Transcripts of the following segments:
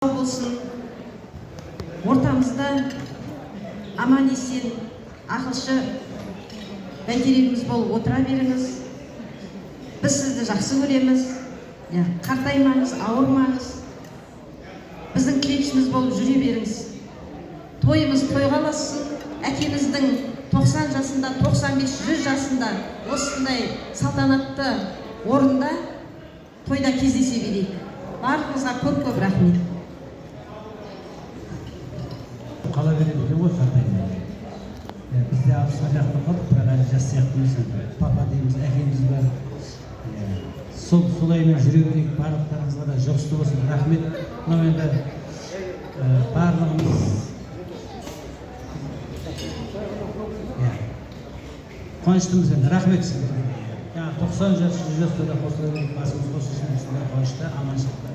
болсын, ортамызда аман есен, ақылшы бәйтерегіміз болып отыра беріңіз. Біз сізді жақсы көреміз. Қартаймаңыз, ауырмаңыз. Біздің тілекшіміз болып жүре беріңіз. Тойымыз тойға ұлассын. Әкеміздің 90 жасында, 95-100 жасында осындай салтанатты орында тойда кездесе берейік. Барлығыңызға көп-көп рахмет. Қала береді екен ғой қартайма. Бізде абысқа жақты қалдық, бірақ әлі жас сияқтымыз. Папа дейміз, әкеміз бар. Солаймен жүре берейік. Барлықтарыңызға да жұғысты болсын. Рахмет. Мынау енді барлығымыз қуаныштымыз енді. Рахмет сізге. 90 жас, 100 жаста да қосыла берейік. Басымыз қосылсын. Қуанышты, аманшылықта.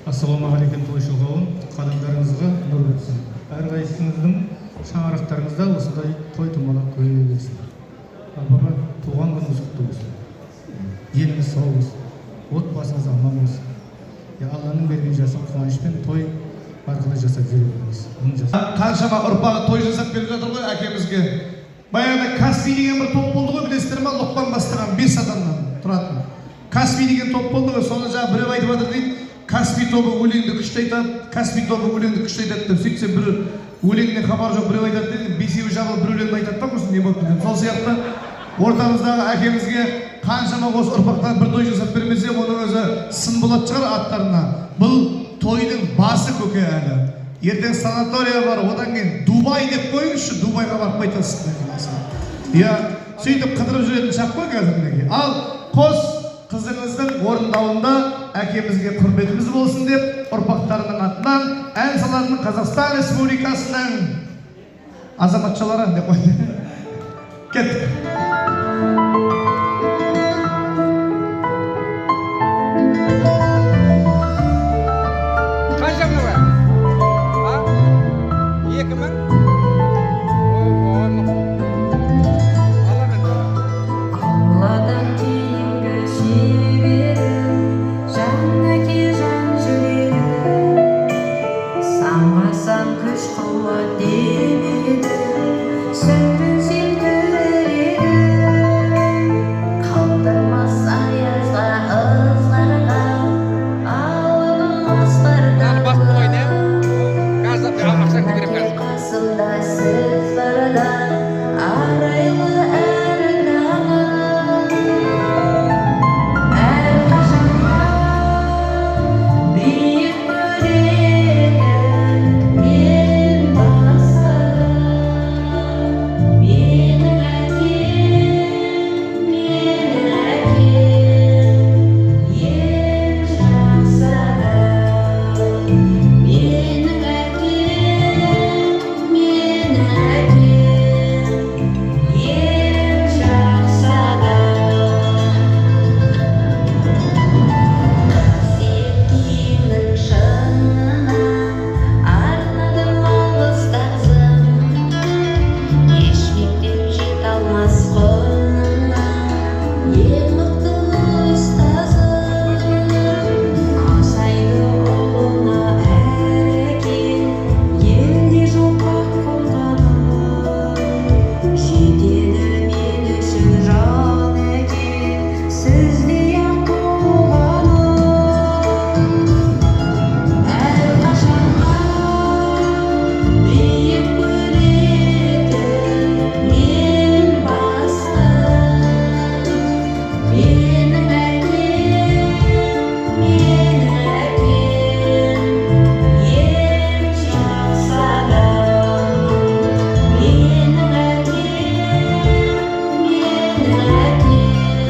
Ассалаумағалейкум тойшыл қауым, қадамдарыңызға нұр өтсін. Әрқайсыңыздың шаңырақтарыңызда осындай той томалақ көре берсін. Баба, туған күніңіз құтты болсын. Еліңіз сау болсын. Отбасыңыз аман болсын. Алланың берген жасын қуанышпен той арқылы жасап жүре беріңіз. Қаншама ұрпағы той жасап беріп жатыр ғой әкемізге. Баяғыда Каспий деген бір топ болды ғой, білесіздер ме? Лұқпан бастаған 5 адамнан тұратын. Каспий деген топ болды ғой, соны жаңа біреу айтып жатыр дейді. Каспий тобы өлеңді күшті айтады, Каспий тобы өлеңді күшті айтады деп сөйтсе бір өлеңнен хабар жоқ, біреу айтады дейді, бесеуі жабылып бір өлеңді айтады да болсын, не болып кетеді. Сол сияқты ортамыздағы әкемізге қаншама осы ұрпақтан бір той жасап бермесе, оның өзі сын болатын шығар аттарына. Бұл тойдың басы көке әлі. Ертең санатория бар, одан кейін Дубай деп қойыңызшы, Дубайға барып қайтасыз. Сөйтіп қыдырып жүретін шақ қой қазір. Ал қос қызыңыздың орындауында әкемізге құрметіміз болсын деп, ұрпақтарының атынан ән салатын Қазақстан Республикасының азаматшалары деп қойды. Кеттік.